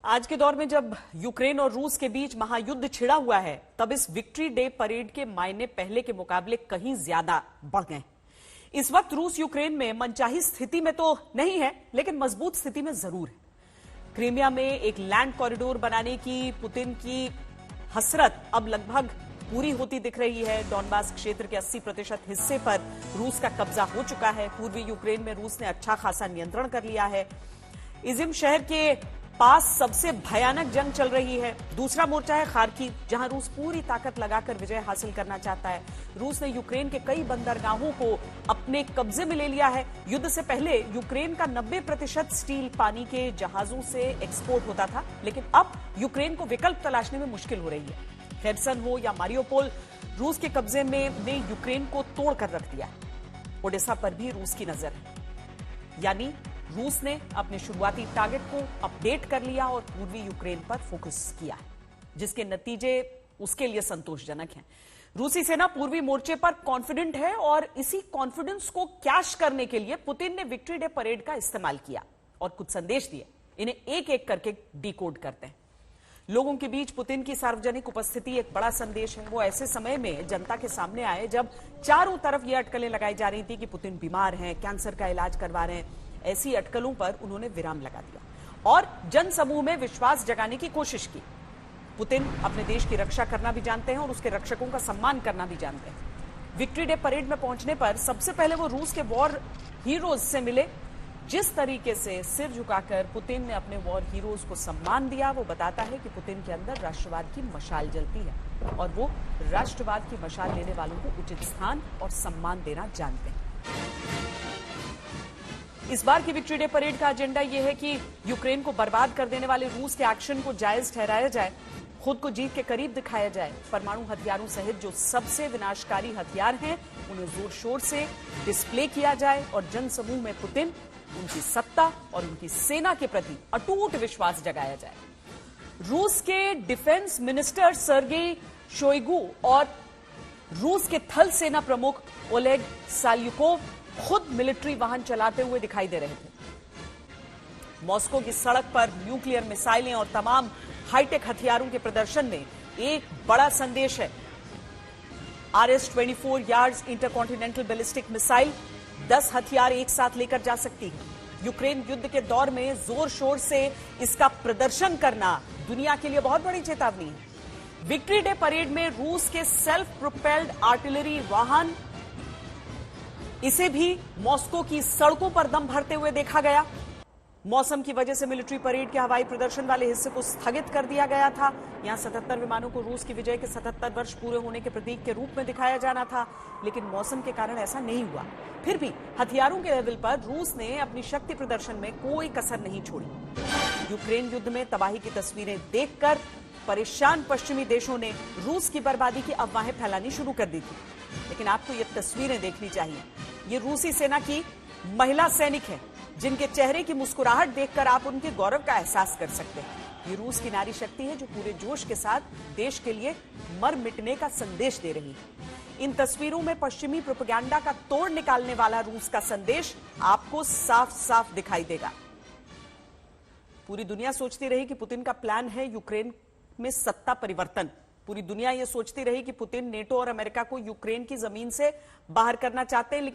आज के दौर में जब यूक्रेन और रूस के बीच महायुद्ध छिड़ा हुआ है, तब इस विक्ट्री डे परेड के मायने पहले के मुकाबले कहीं ज्यादा बढ़ गए। इस वक्त रूस यूक्रेन में मनचाही स्थिति में तो नहीं है, लेकिन मजबूत स्थिति में जरूर है। क्रीमिया में एक लैंड कॉरिडोर बनाने की पुतिन की हसरत अब लगभग पूरी होती दिख रही है। डॉनबास क्षेत्र के 80% हिस्से पर रूस का कब्जा हो चुका है। पूर्वी यूक्रेन में रूस ने अच्छा खासा नियंत्रण कर लिया है। इजिम शहर के पास सबसे भयानक जंग चल रही है। दूसरा मोर्चा है खार्किव, जहां रूस पूरी ताकत लगाकर विजय हासिल करना चाहता है। रूस ने यूक्रेन के कई बंदरगाहों को अपने कब्जे में ले लिया है। युद्ध से पहले यूक्रेन का 90% स्टील पानी के जहाजों से एक्सपोर्ट होता था, लेकिन अब यूक्रेन को विकल्प तलाशने में मुश्किल हो रही है। खेर्सन हो या मारियोपोल, रूस के कब्जे में ने यूक्रेन को तोड़कर रख दिया है। ओडेसा पर भी रूस की नजर है, यानी रूस ने अपने शुरुआती टारगेट को अपडेट कर लिया और पूर्वी यूक्रेन पर फोकस किया है, जिसके नतीजे उसके लिए संतोषजनक हैं। रूसी सेना पूर्वी मोर्चे पर कॉन्फिडेंट है और इसी कॉन्फिडेंस को कैश करने के लिए पुतिन ने विक्ट्री डे परेड का इस्तेमाल किया और कुछ संदेश दिए। इन्हें एक एक करके डिकोड करते हैं। लोगों के बीच पुतिन की सार्वजनिक उपस्थिति एक बड़ा संदेश है। वो ऐसे समय में जनता के सामने आए जब चारों तरफ ये अटकलें लगाई जा रही थी कि पुतिन बीमार हैं, कैंसर का इलाज करवा रहे हैं। ऐसी अटकलों पर उन्होंने विराम लगा दिया और जन समूह में विश्वास जगाने की कोशिश की। पुतिन अपने देश की रक्षा करना भी जानते हैं और उसके रक्षकों का सम्मान करना भी जानते हैं। विक्ट्री डे परेड में पहुंचने पर सबसे पहले वो रूस के वॉर हीरोज से मिले। जिस तरीके से सिर झुकाकर पुतिन ने अपने वॉर हीरोज को सम्मान दिया, वो बताता है कि पुतिन के अंदर राष्ट्रवाद की मशाल जलती है और वो राष्ट्रवाद की मशाल लेने वालों को उचित स्थान और सम्मान देना जानते हैं। इस बार की विक्ट्री डे परेड का एजेंडा यह है कि यूक्रेन को बर्बाद कर देने वाले रूस के एक्शन को जायज ठहराया जाए, खुद को जीत के करीब दिखाया जाए, परमाणु हथियारों सहित जो सबसे विनाशकारी हथियार हैं उन्हें जोर शोर से डिस्प्ले किया जाए और जनसमूह में पुतिन, उनकी सत्ता और उनकी सेना के प्रति अटूट विश्वास जगाया जाए। रूस के डिफेंस मिनिस्टर सर्गेई शोइगु और रूस के थल सेना प्रमुख ओलेग साल्युकोव खुद मिलिट्री वाहन चलाते हुए दिखाई दे रहे थे। मॉस्को की सड़क पर न्यूक्लियर मिसाइलें और तमाम हाईटेक हथियारों के प्रदर्शन में एक बड़ा संदेश है। RS-24 yards intercontinental ballistic missile 10 हथियार एक साथ लेकर जा सकती है। यूक्रेन युद्ध के दौर में जोर शोर से इसका प्रदर्शन करना दुनिया के लिए बहुत बड़ी चेतावनी है। विक्ट्री डे परेड में रूस के सेल्फ प्रोपेल्ड आर्टिलरी वाहन, इसे भी मॉस्को की सड़कों पर दम भरते हुए देखा गया। मौसम की वजह से मिलिट्री परेड के हवाई प्रदर्शन वाले हिस्से को स्थगित कर दिया गया था। यहां 77 विमानों को रूस की विजय के 77 वर्ष पूरे होने के प्रतीक के रूप में दिखाया जाना था, लेकिन मौसम के कारण ऐसा नहीं हुआ। फिर भी हथियारों के लेवल पर रूस ने अपनी शक्ति प्रदर्शन में कोई कसर नहीं छोड़ी। यूक्रेन युद्ध में तबाही की तस्वीरें देखकर परेशान पश्चिमी देशों ने रूस की बर्बादी की अफवाहें फैलानी शुरू कर दी थी, लेकिन आपको ये तस्वीरें देखनी चाहिए। ये रूसी सेना की महिला सैनिक हैं, जिनके चेहरे की मुस्कुराहट देखकर आप उनके गौरव का एहसास कर सकते हैं। ये रूस की नारी शक्ति है जो पूरे जोश के साथ देश के लिए मर मिटने का संदेश दे रही है। इन तस्वीरों में पश्चिमी प्रोपेगेंडा का तोड़ निकालने वाला रूस का संदेश आपको साफ साफ दिखाई देगा। पूरी दुनिया सोचती रही कि पुतिन का प्लान है यूक्रेन में सत्ता परिवर्तन। पूरी दुनिया यह सोचती रही कि पुतिन नेटो और अमेरिका को यूक्रेन की जमीन से बाहर करना चाहते हैं।